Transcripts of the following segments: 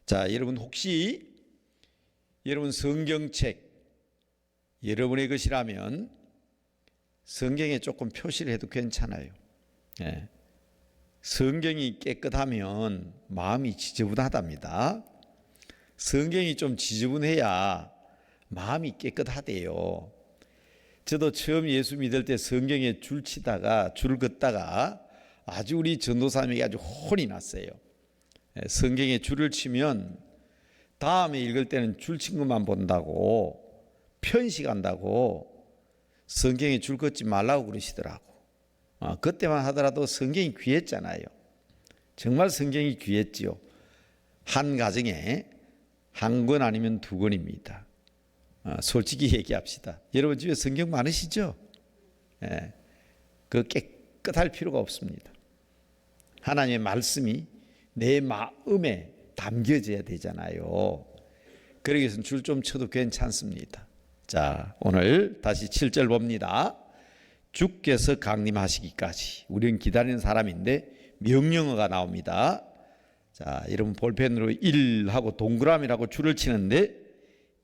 자, 여러분 혹시 여러분 성경책 여러분의 것이라면 성경에 조금 표시를 해도 괜찮아요. 예. 성경이 깨끗하면 마음이 지저분하답니다. 성경이 좀 지저분해야 마음이 깨끗하대요. 저도 처음 예수 믿을 때 성경에 줄 긋다가 아주 우리 전도사님에게 아주 혼이 났어요. 성경에 줄을 치면 다음에 읽을 때는 줄 친 것만 본다고, 편식한다고 성경에 줄 긋지 말라고 그러시더라고. 그때만 하더라도 성경이 귀했잖아요. 정말 성경이 귀했지요. 한 가정에 한 권 아니면 두 권입니다. 솔직히 얘기합시다. 여러분 집에 성경 많으시죠? 예, 그 깨끗할 필요가 없습니다. 하나님의 말씀이 내 마음에 담겨져야 되잖아요. 그러기 위해서는 줄 좀 쳐도 괜찮습니다. 자, 오늘 다시 7절 봅니다. 주께서 강림하시기까지. 우리는 기다리는 사람인데 명령어가 나옵니다. 자, 여러분 볼펜으로 1하고 동그라미라고 줄을 치는데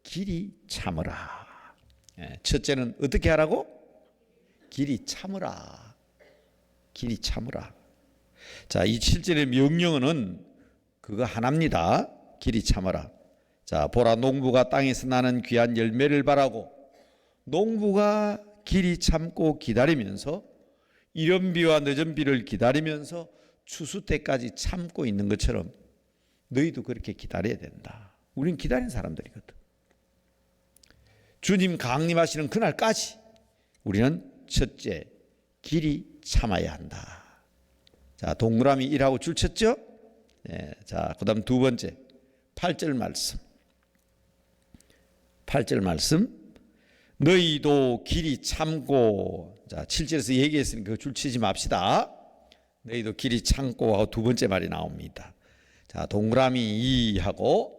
길이 참으라. 첫째는 어떻게 하라고? 길이 참으라. 길이 참으라. 자, 이 7절의 명령어는 그거 하나입니다. 길이 참으라. 자, 보라, 농부가 땅에서 나는 귀한 열매를 바라고 농부가 길이 참고 기다리면서 이른 비와 늦은 비를 기다리면서 추수 때까지 참고 있는 것처럼 너희도 그렇게 기다려야 된다. 우린 기다리는 사람들이거든. 주님 강림하시는 그날까지 우리는 첫째, 길이 참아야 한다. 자, 동그라미 1하고 줄 쳤죠? 네, 자, 그 다음 두 번째 8절 말씀. 8절 말씀. 너희도 길이 참고. 자, 7절에서 얘기했으니까 그 줄 치지 맙시다. 너희도 길이 참고 하고 두 번째 말이 나옵니다. 자, 동그라미 2하고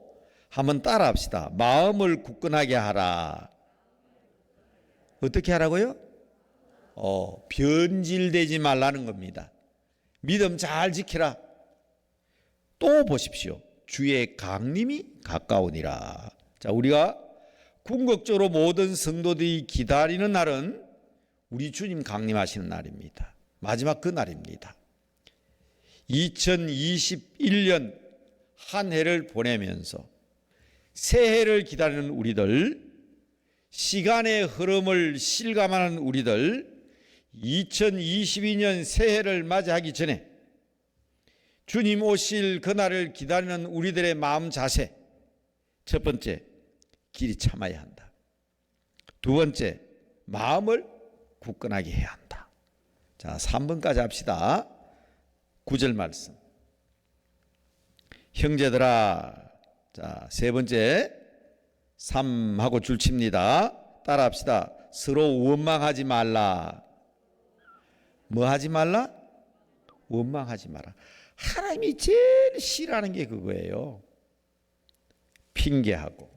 한번 따라 합시다. 마음을 굳건하게 하라. 어떻게 하라고요? 변질되지 말라는 겁니다. 믿음 잘 지키라. 또 보십시오. 주의 강림이 가까우니라. 자, 우리가 궁극적으로 모든 성도들이 기다리는 날은 우리 주님 강림하시는 날입니다. 마지막 그 날입니다. 2021년 한 해를 보내면서 새해를 기다리는 우리들, 시간의 흐름을 실감하는 우리들, 2022년 새해를 맞이하기 전에 주님 오실 그날을 기다리는 우리들의 마음 자세. 첫 번째, 길이 참아야 한다. 두 번째, 마음을 굳건하게 해야 한다. 자, 3번까지 합시다. 9절 말씀. 형제들아. 자, 세 번째 3하고 줄 칩니다. 따라 합시다. 서로 원망하지 말라. 뭐 하지 말라? 원망하지 마라. 하나님이 제일 싫어하는 게 그거예요. 핑계하고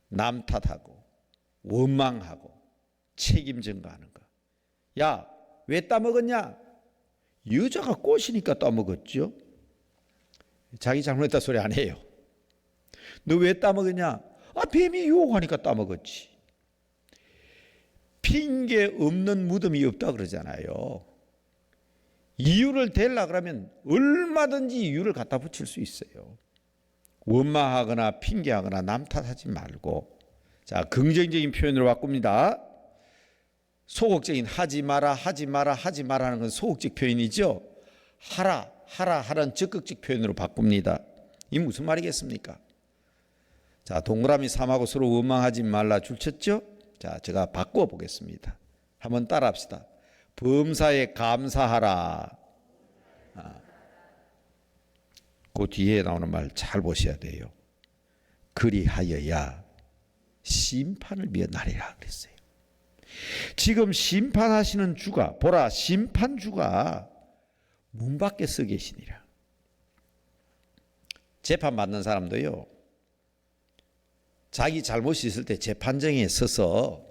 남 탓하고 원망하고 책임 전가하는 거. 야, 왜 따먹었냐? 여자가 꼬시니까 따먹었죠. 자기 잘못했다 소리 안 해요. 너 왜 따먹었냐? 뱀이 유혹하니까 따먹었지. 핑계 없는 무덤이 없다 그러잖아요. 이유를 대려고 그러면 얼마든지 이유를 갖다 붙일 수 있어요. 원망하거나 핑계하거나 남 탓하지 말고. 자, 긍정적인 표현으로 바꿉니다. 소극적인 하지 마라 하지 마라 하지 마라 하는 건 소극적 표현이죠. 하라 하라 하라는 적극적 표현으로 바꿉니다. 이 무슨 말이겠습니까? 자, 동그라미 3하고 서로 원망하지 말라 줄 쳤죠? 자, 제가 바꿔 보겠습니다. 한번 따라 합시다. 범사에 감사하라. 그 뒤에 나오는 말 잘 보셔야 돼요. 그리하여야 심판을 미어 나리라 그랬어요. 지금 심판하시는 주가, 보라, 심판주가 문 밖에 서 계시니라. 재판받는 사람도요, 자기 잘못이 있을 때 재판정에 서서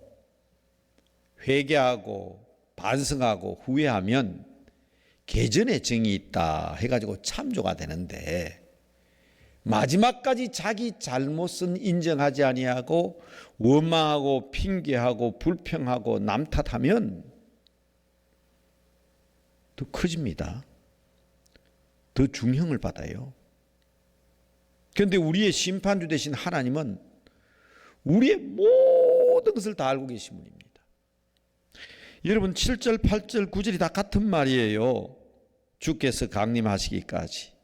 회개하고 반성하고 후회하면 개전의 정이 있다 해가지고 참조가 되는데, 마지막까지 자기 잘못은 인정하지 아니하고 원망하고 핑계하고 불평하고 남 탓하면 더 커집니다. 더 중형을 받아요. 그런데 우리의 심판주 되신 하나님은 우리의 모든 것을 다 알고 계신 분입니다. 여러분 7절, 8절, 9절이 다 같은 말이에요. 주께서 강림하시기까지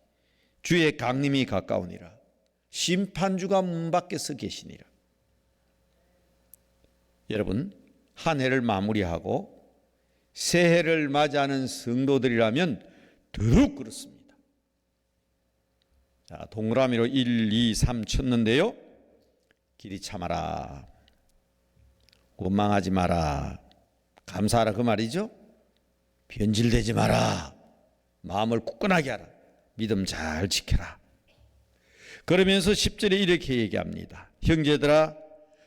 주의 강림이 가까우니라. 심판주가 문 밖에 서 계시니라. 여러분 한 해를 마무리하고 새해를 맞이하는 성도들이라면 더욱 그렇습니다. 자, 동그라미로 1, 2, 3 쳤는데요. 길이 참아라. 원망하지 마라. 감사하라 그 말이죠. 변질되지 마라. 마음을 굳건하게 하라. 믿음 잘 지켜라. 그러면서 10절에 이렇게 얘기합니다. 형제들아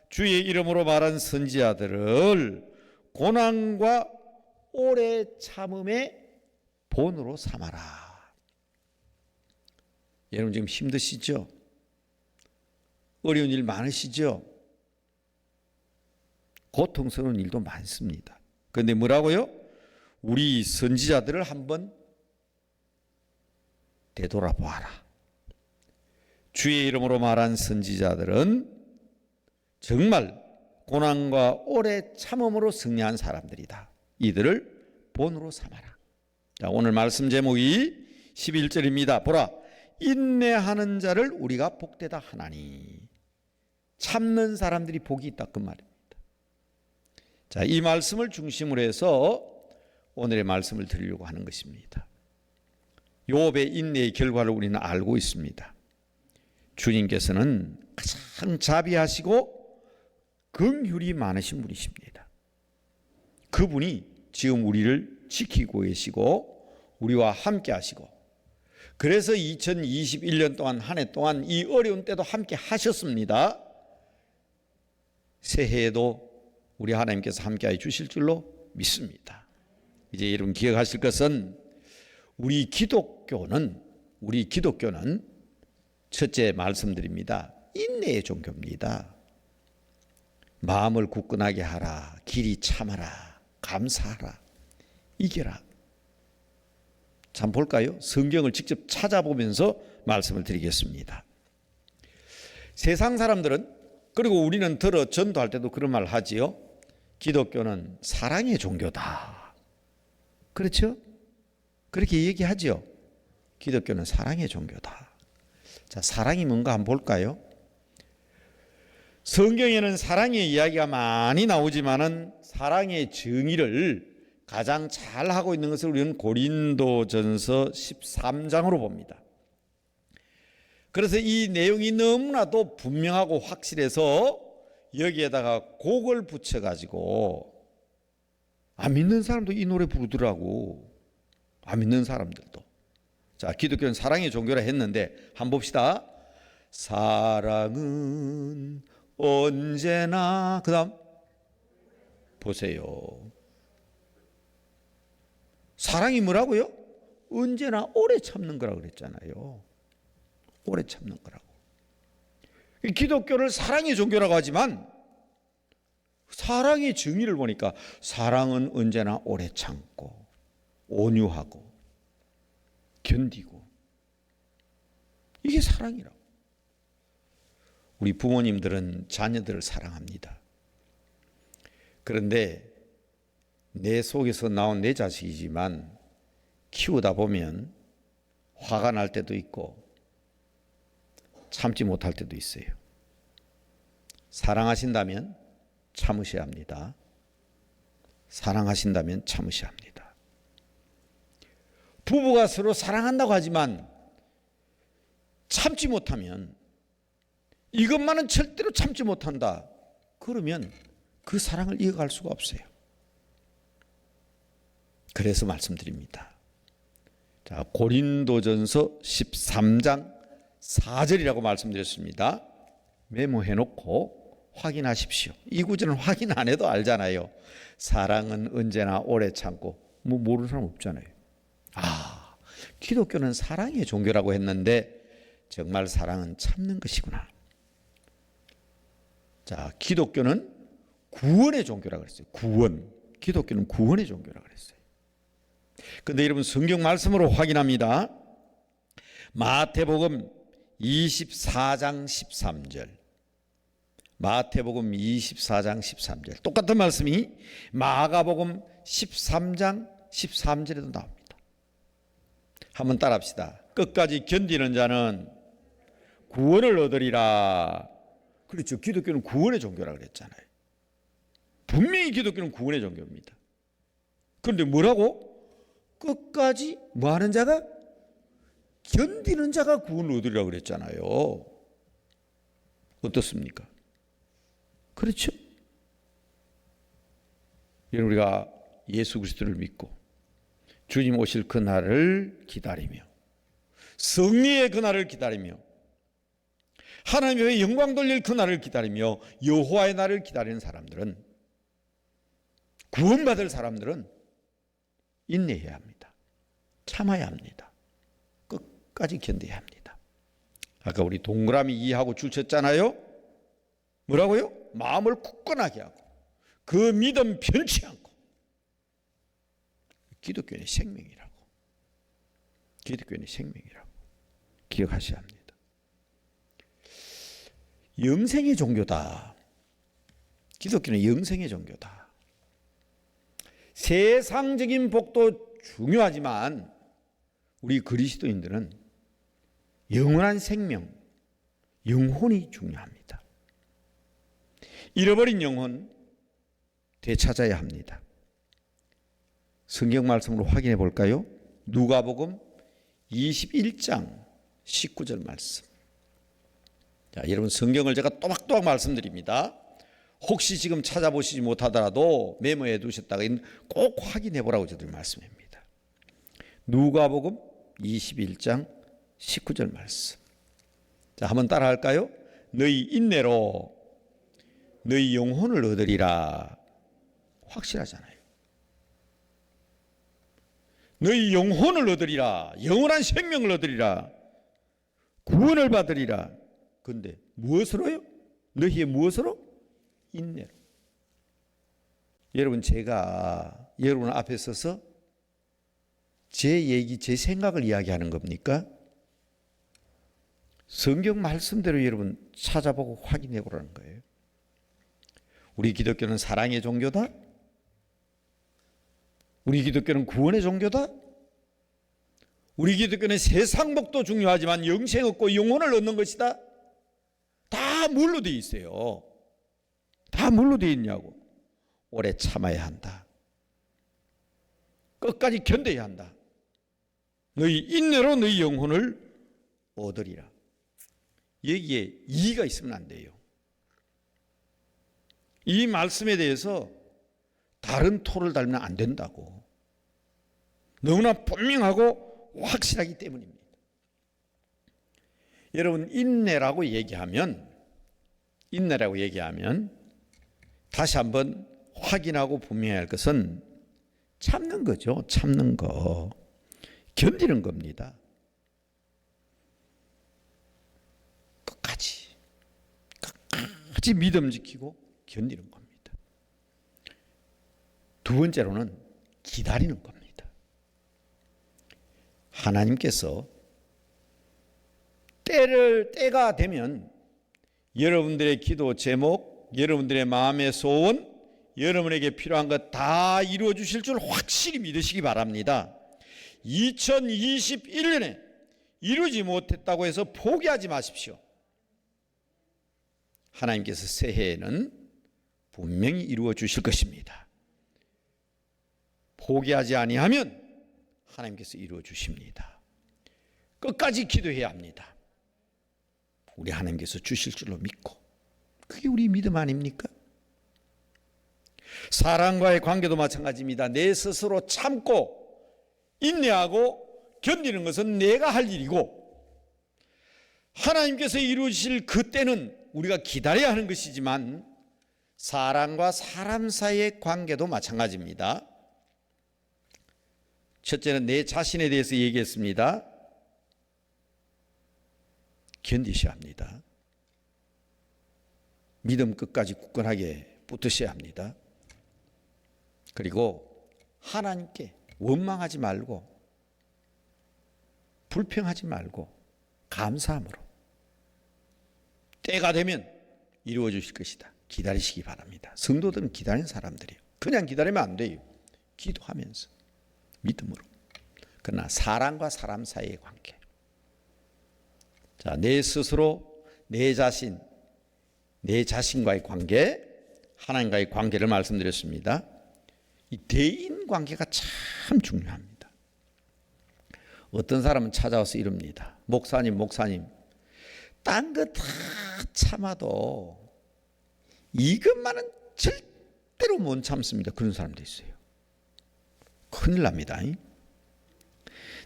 주의 이름으로 말한 선지자들을 고난과 오래 참음의 본으로 삼아라. 여러분 지금 힘드시죠? 어려운 일 많으시죠? 고통스러운 일도 많습니다. 그런데 뭐라고요? 우리 선지자들을 한번 되돌아보아라. 주의 이름으로 말한 선지자들은 정말 고난과 오래 참음으로 승리한 사람들이다. 이들을 본으로 삼아라. 자, 오늘 말씀 제목이 11절입니다. 보라, 인내하는 자를 우리가 복되다 하나니. 참는 사람들이 복이 있다 그 말입니다. 자, 이 말씀을 중심으로 해서 오늘의 말씀을 드리려고 하는 것입니다. 욥의 인내의 결과를 우리는 알고 있습니다. 주님께서는 가장 자비하시고 긍휼이 많으신 분이십니다. 그분이 지금 우리를 지키고 계시고 우리와 함께 하시고, 그래서 2021년 동안 한 해 동안 이 어려운 때도 함께 하셨습니다. 새해에도 우리 하나님께서 함께해 주실 줄로 믿습니다. 이제 여러분 기억하실 것은 우리 기독교는 첫째 말씀드립니다. 인내의 종교입니다. 마음을 굳건하게 하라. 길이 참아라. 감사하라. 이겨라. 참 볼까요? 성경을 직접 찾아보면서 말씀을 드리겠습니다. 세상 사람들은, 그리고 우리는 들어 전도할 때도 그런 말 하지요. 기독교는 사랑의 종교다. 그렇죠? 그렇게 얘기하죠. 기독교는 사랑의 종교다. 자, 사랑이 뭔가 한번 볼까요? 성경에는 사랑의 이야기가 많이 나오지만은 사랑의 정의를 가장 잘 하고 있는 것을 우리는 고린도전서 13장으로 봅니다. 그래서 이 내용이 너무나도 분명하고 확실해서 여기에다가 곡을 붙여가지고 안 믿는 사람도 이 노래 부르더라고. 안 믿는 사람들도. 자, 기독교는 사랑의 종교라 했는데 한번 봅시다. 사랑은 언제나, 그 다음 보세요. 사랑이 뭐라고요? 언제나 오래 참는 거라고 그랬잖아요. 오래 참는 거라고. 기독교를 사랑의 종교라고 하지만 사랑의 정의를 보니까 사랑은 언제나 오래 참고 온유하고 견디고, 이게 사랑이라고. 우리 부모님들은 자녀들을 사랑합니다. 그런데 내 속에서 나온 내 자식이지만 키우다 보면 화가 날 때도 있고 참지 못할 때도 있어요. 사랑하신다면 참으셔야 합니다. 사랑하신다면 참으셔야 합니다. 부부가 서로 사랑한다고 하지만 참지 못하면, 이것만은 절대로 참지 못한다, 그러면 그 사랑을 이어갈 수가 없어요. 그래서 말씀드립니다. 자, 고린도전서 13장 4절이라고 말씀드렸습니다. 메모해놓고 확인하십시오. 이 구절은 확인 안 해도 알잖아요. 사랑은 언제나 오래 참고, 뭐 모르는 사람 없잖아요. 아, 기독교는 사랑의 종교라고 했는데 정말 사랑은 참는 것이구나. 자, 기독교는 구원의 종교라고 그랬어요. 구원. 기독교는 구원의 종교라고 그랬어요. 그런데 여러분 성경 말씀으로 확인합니다. 마태복음 24장 13절. 마태복음 24장 13절. 똑같은 말씀이 마가복음 13장 13절에도 나옵니다. 한번 따라합시다. 끝까지 견디는 자는 구원을 얻으리라. 그렇죠. 기독교는 구원의 종교라고 그랬잖아요. 분명히 기독교는 구원의 종교입니다. 그런데 뭐라고? 끝까지 뭐하는 자가? 견디는 자가 구원을 얻으리라고 그랬잖아요. 어떻습니까? 그렇죠. 여러분, 우리가 예수 그리스도를 믿고 주님 오실 그날을 기다리며 승리의 그날을 기다리며 하나님의 영광 돌릴 그날을 기다리며 여호와의 날을 기다리는 사람들은, 구원받을 사람들은 인내해야 합니다. 참아야 합니다. 끝까지 견뎌야 합니다. 아까 우리 동그라미 2하고 줄 쳤잖아요. 뭐라고요? 마음을 굳건하게 하고 그 믿음 변치 않고. 기독교는 생명이라고. 기독교는 생명이라고 기억하셔야 합니다. 영생의 종교다. 기독교는 영생의 종교다. 세상적인 복도 중요하지만 우리 그리스도인들은 영원한 생명, 영혼이 중요합니다. 잃어버린 영혼 되찾아야 합니다. 성경 말씀으로 확인해 볼까요? 누가복음 21장 19절 말씀. 자, 여러분 성경을 제가 또박또박 말씀드립니다. 혹시 지금 찾아보시지 못하더라도 메모해 두셨다가 꼭 확인해 보라고 저들 말씀입니다. 누가복음 21장 19절 말씀. 자, 한번 따라 할까요? 너희 인내로 너희 영혼을 얻으리라. 확실하잖아요. 너희 영혼을 얻으리라. 영원한 생명을 얻으리라. 구원을 받으리라. 그런데 무엇으로요? 너희의 무엇으로? 인내로. 여러분, 제가 여러분 앞에 서서 제 얘기, 제 생각을 이야기하는 겁니까? 성경 말씀대로 여러분 찾아보고 확인해 보라는 거예요. 우리 기독교는 사랑의 종교다? 우리 기독교는 구원의 종교다? 우리 기독교는 세상 복도 중요하지만 영생 얻고 영혼을 얻는 것이다? 다 뭘로 되어 있어요? 다 뭘로 되어 있냐고. 오래 참아야 한다. 끝까지 견뎌야 한다. 너희 인내로 너희 영혼을 얻으리라. 여기에 이의가 있으면 안 돼요. 이 말씀에 대해서 다른 토를 달면 안 된다고. 너무나 분명하고 확실하기 때문입니다. 여러분, 인내라고 얘기하면 다시 한번 확인하고 분명해야 할 것은 참는 거죠. 참는 거. 견디는 겁니다. 끝까지 믿음 지키고 견디는 겁니다. 두 번째로는 기다리는 겁니다. 하나님께서 때가 되면 여러분들의 기도 제목, 여러분들의 마음의 소원, 여러분에게 필요한 것 다 이루어 주실 줄 확실히 믿으시기 바랍니다. 2021년에 이루지 못했다고 해서 포기하지 마십시오. 하나님께서 새해에는 분명히 이루어 주실 것입니다. 포기하지 아니하면 하나님께서 이루어 주십니다. 끝까지 기도해야 합니다. 우리 하나님께서 주실 줄로 믿고. 그게 우리 믿음 아닙니까? 사람과의 관계도 마찬가지입니다. 내 스스로 참고 인내하고 견디는 것은 내가 할 일이고, 하나님께서 이루실 그때는 우리가 기다려야 하는 것이지만, 사람과 사람 사이의 관계도 마찬가지입니다. 첫째는 내 자신에 대해서 얘기했습니다. 견디셔야 합니다. 믿음 끝까지 굳건하게 붙으셔야 합니다. 그리고 하나님께 원망하지 말고 불평하지 말고 감사함으로 때가 되면 이루어 주실 것이다. 기다리시기 바랍니다. 성도들은 기다리는 사람들이에요. 그냥 기다리면 안 돼요. 기도하면서 믿음으로. 그러나 사람과 사람 사이의 관계. 자, 내 스스로 내 자신과의 관계, 하나님과의 관계를 말씀드렸습니다. 이 대인 관계가 참 중요합니다. 어떤 사람은 찾아와서 이럽니다. 목사님, 딴 거 다 참아도 이것만은 절대로 못 참습니다. 그런 사람도 있어요. 큰일 납니다.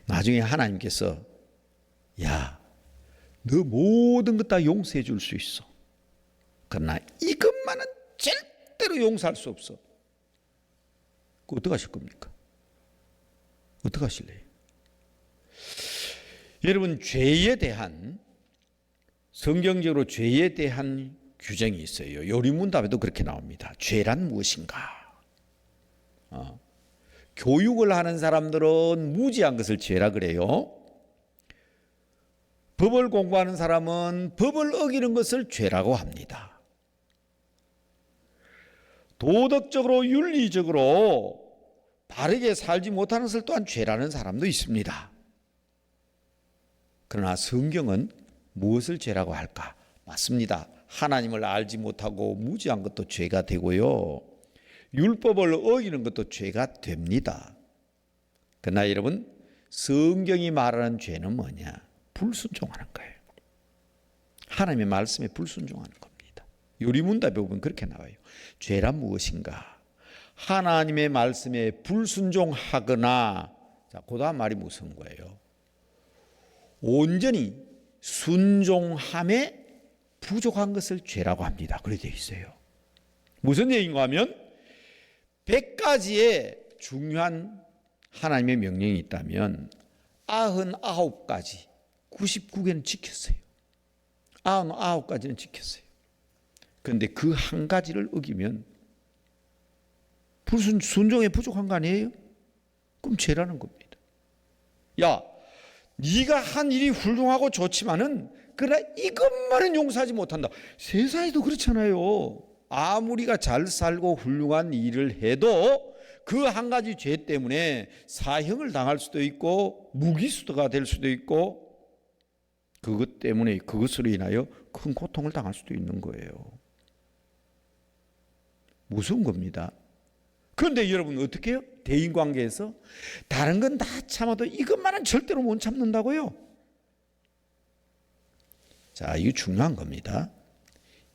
나중에 하나님께서 야, 너 모든 것 다 용서해 줄 수 있어. 그러나 이것만은 절대로 용서할 수 없어. 그거 어떻게 하실 겁니까? 어떻게 하실래요? 여러분, 성경적으로 죄에 대한 규정이 있어요. 요리문답에도 그렇게 나옵니다. 죄란 무엇인가? 교육을 하는 사람들은 무지한 것을 죄라 그래요. 법을 공부하는 사람은 법을 어기는 것을 죄라고 합니다. 도덕적으로 윤리적으로 바르게 살지 못하는 것을 또한 죄라는 사람도 있습니다. 그러나 성경은 무엇을 죄라고 할까? 맞습니다. 하나님을 알지 못하고 무지한 것도 죄가 되고요. 율법을 어기는 것도 죄가 됩니다. 그러나 여러분, 성경이 말하는 죄는 뭐냐? 불순종하는 거예요. 하나님의 말씀에 불순종하는 겁니다. 요리문답에 보면 그렇게 나와요. 죄란 무엇인가? 하나님의 말씀에 불순종하거나, 자, 그 다음 말이 무슨 거예요? 온전히 순종함에 부족한 것을 죄라고 합니다. 그렇게 되어 있어요. 무슨 얘기인가 하면 100가지의 중요한 하나님의 명령이 있다면 99가지, 99개는 지켰어요. 99가지는 지켰어요. 그런데 그 한 가지를 어기면 순종에 부족한 거 아니에요? 그럼 죄라는 겁니다. 야, 네가 한 일이 훌륭하고 좋지만은 그러나 이것만은 용서하지 못한다. 세상에도 그렇잖아요. 아무리가 잘 살고 훌륭한 일을 해도 그 한 가지 죄 때문에 사형을 당할 수도 있고 무기수도가 될 수도 있고 그것 때문에 그것으로 인하여 큰 고통을 당할 수도 있는 거예요. 무서운 겁니다. 그런데 여러분 어떻게 해요? 대인관계에서 다른 건 다 참아도 이것만은 절대로 못 참는다고요? 자, 이거 중요한 겁니다.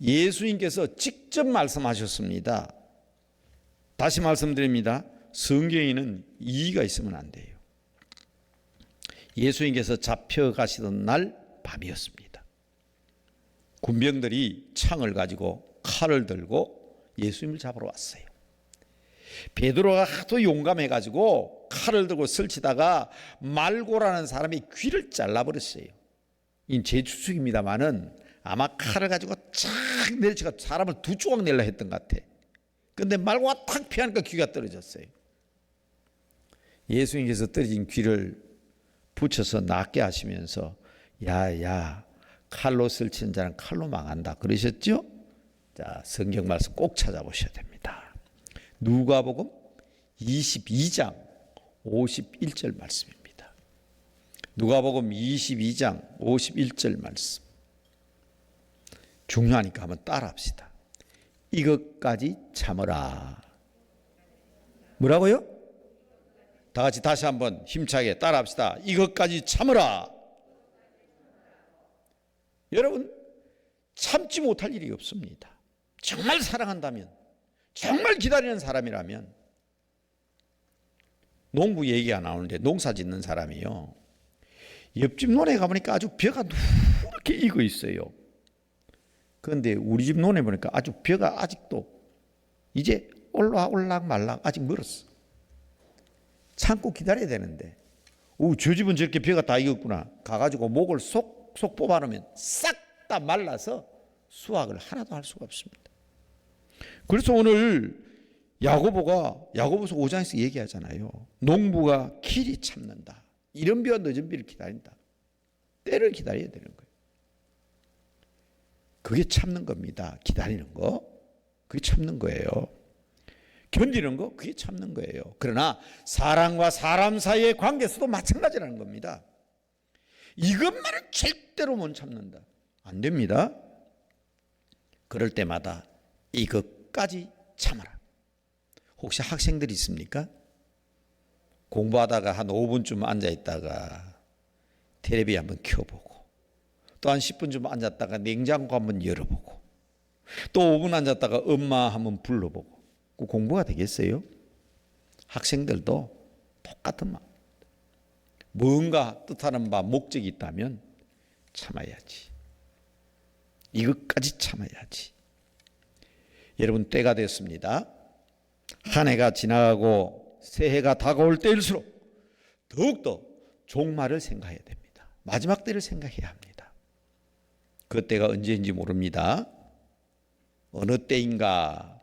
예수님께서 직접 말씀하셨습니다. 다시 말씀드립니다. 성경에는 이의가 있으면 안 돼요. 예수님께서 잡혀가시던 날 밤이었습니다. 군병들이 창을 가지고 칼을 들고 예수님을 잡으러 왔어요. 베드로가 하도 용감해가지고 칼을 들고 설치다가 말고라는 사람이 귀를 잘라버렸어요. 이 제 추측입니다만은 아마 칼을 가지고 착 내리치가 사람을 두 조각 내려 했던 것 같아. 근데 말고가 탁 피하니까 귀가 떨어졌어요. 예수님께서 떨어진 귀를 붙여서 낫게 하시면서 야야 칼로 설치는 자는 칼로 망한다 그러셨죠? 자, 성경 말씀 꼭 찾아보셔야 됩니다. 누가복음 22장 51절 말씀입니다. 누가복음 22장 51절 말씀. 중요하니까 한번 따라합시다. 이것까지 참으라. 뭐라고요? 다 같이 다시 한번 힘차게 따라합시다. 이것까지 참으라. 여러분, 참지 못할 일이 없습니다. 정말 사랑한다면, 정말 기다리는 사람이라면. 농부 얘기가 나오는데 농사 짓는 사람이요, 옆집 논에 가보니까 아주 벼가 누렇게 익어 있어요. 그런데 우리 집 논에 보니까 아주 벼가 아직도 이제 올락 말락 아직 멀었어. 참고 기다려야 되는데 저 집은 저렇게 벼가 다 익었구나. 가가지고 목을 쏙 속속 뽑아놓으면 싹 다 말라서 수확을 하나도 할 수가 없습니다. 그래서 오늘 야고보서 5장에서 얘기하잖아요. 농부가 길이 참는다. 이른 비와 늦은 비를 기다린다. 때를 기다려야 되는 거예요. 그게 참는 겁니다. 기다리는 거. 그게 참는 거예요. 견디는 거. 그게 참는 거예요. 그러나 사람과 사람 사이의 관계에서도 마찬가지라는 겁니다. 이것만은 절대로 못 참는다. 안 됩니다. 그럴 때마다 이것까지 참아라. 혹시 학생들이 있습니까? 공부하다가 한 5분쯤 앉아있다가 텔레비 한번 켜보고 또 한 10분쯤 앉았다가 냉장고 한번 열어보고 또 5분 앉았다가 엄마 한번 불러보고 그 공부가 되겠어요? 학생들도 똑같은 마음. 뭔가 뜻하는 바 목적이 있다면 참아야지. 이것까지 참아야지. 여러분 때가 됐습니다. 한 해가 지나가고 새해가 다가올 때일수록 더욱더 종말을 생각해야 됩니다. 마지막 때를 생각해야 합니다. 그 때가 언제인지 모릅니다. 어느 때인가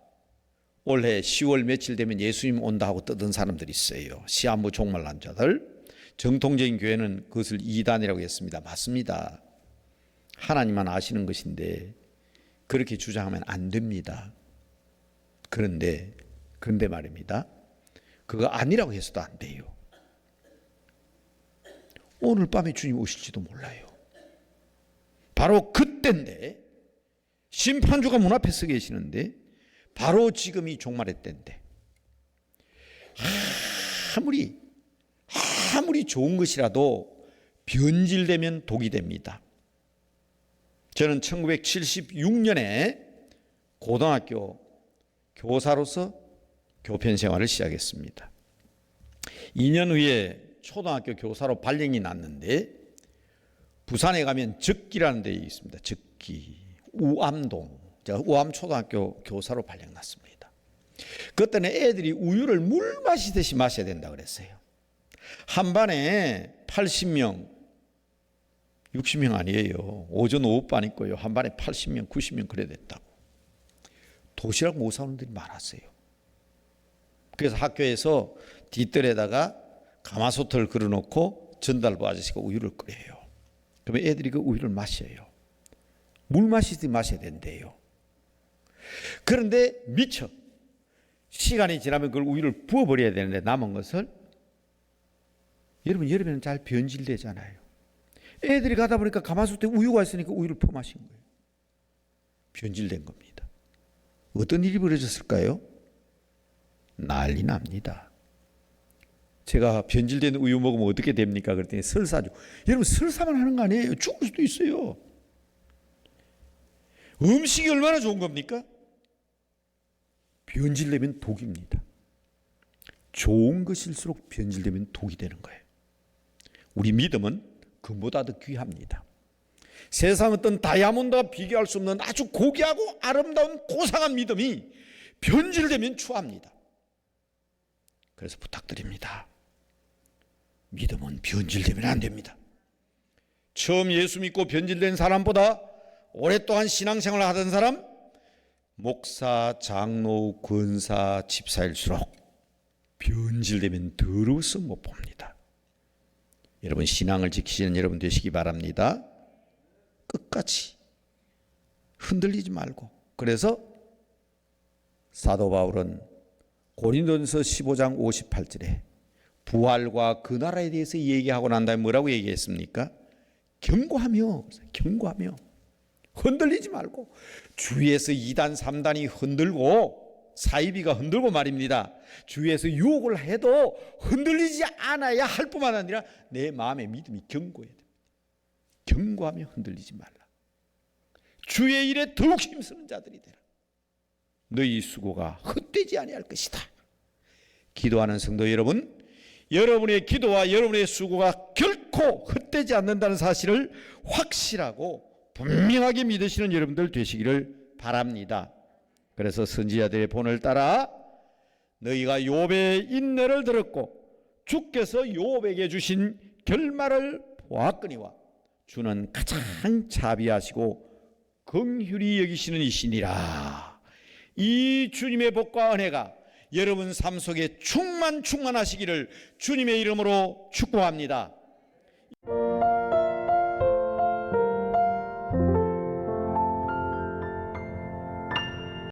올해 10월 며칠 되면 예수님 온다 하고 떠든 사람들이 있어요. 시한부 종말 남자들. 정통적인 교회는 그것을 이단이라고 했습니다. 맞습니다. 하나님만 아시는 것인데 그렇게 주장하면 안 됩니다. 그런데 말입니다. 그거 아니라고 해서도 안 돼요. 오늘 밤에 주님 오실지도 몰라요. 바로 그때인데 심판주가 문 앞에 서 계시는데 바로 지금이 종말의 때인데 아무리 좋은 것이라도 변질되면 독이 됩니다. 저는 1976년에 고등학교 교사로서 교편 생활을 시작했습니다. 2년 후에 초등학교 교사로 발령이 났는데 부산에 가면 적기라는 데에 있습니다. 적기 우암동. 제가 우암초등학교 교사로 발령 났습니다. 그때는 애들이 우유를 물 마시듯이 마셔야 된다 그랬어요. 한 반에 80명 60명 아니에요. 오전 오후반 있고요. 한 반에 80명 90명 그래 됐다고. 도시락 못 사오는 분들이 많았어요. 그래서 학교에서 뒷뜰에다가 가마솥을 걸어놓고 전달부 아저씨가 우유를 끓여요. 그러면 애들이 그 우유를 마셔요. 물 마시듯이 마셔야 된대요. 그런데 미처 시간이 지나면 그걸 우유를 부어버려야 되는데 남은 것을 여러분 여름에는 잘 변질되잖아요. 애들이 가다 보니까 가마솥에 우유가 있으니까 우유를 퍼마신 거예요. 변질된 겁니다. 어떤 일이 벌어졌을까요? 난리 납니다. 제가 변질된 우유 먹으면 어떻게 됩니까? 그랬더니 설사죠. 여러분 설사만 하는 거 아니에요. 죽을 수도 있어요. 음식이 얼마나 좋은 겁니까? 변질되면 독입니다. 좋은 것일수록 변질되면 독이 되는 거예요. 우리 믿음은 그보다 더 귀합니다. 세상 어떤 다이아몬드와 비교할 수 없는 아주 고귀하고 아름다운 고상한 믿음이 변질되면 추합니다. 그래서 부탁드립니다. 믿음은 변질되면 안 됩니다. 처음 예수 믿고 변질된 사람보다 오랫동안 신앙생활을 하던 사람, 목사, 장로, 권사, 집사일수록 변질되면 더러워서 못 봅니다. 여러분 신앙을 지키시는 여러분 되시기 바랍니다. 끝까지 흔들리지 말고. 그래서 사도 바울은 고린도전서 15장 58절에 부활과 그 나라에 대해서 얘기하고 난 다음에 뭐라고 얘기했습니까? 경고하며 흔들리지 말고. 주위에서 2단 3단이 흔들고 사이비가 흔들고 말입니다. 주위에서 유혹을 해도 흔들리지 않아야 할 뿐만 아니라 내 마음의 믿음이 견고해야 됩니다. 견고하며 흔들리지 말라. 주의 일에 더욱 힘쓰는 자들이 되라. 너희 수고가 헛되지 아니할 것이다. 기도하는 성도 여러분, 여러분의 기도와 여러분의 수고가 결코 헛되지 않는다는 사실을 확실하고 분명하게 믿으시는 여러분들 되시기를 바랍니다. 그래서 선지자들의 본을 따라 너희가 욥의 인내를 들었고 주께서 욥에게 주신 결말을 보았거니와 주는 가장 자비하시고 긍휼히 여기시는 이시니라. 이 주님의 복과 은혜가 여러분 삶 속에 충만하시기를 주님의 이름으로 축복합니다.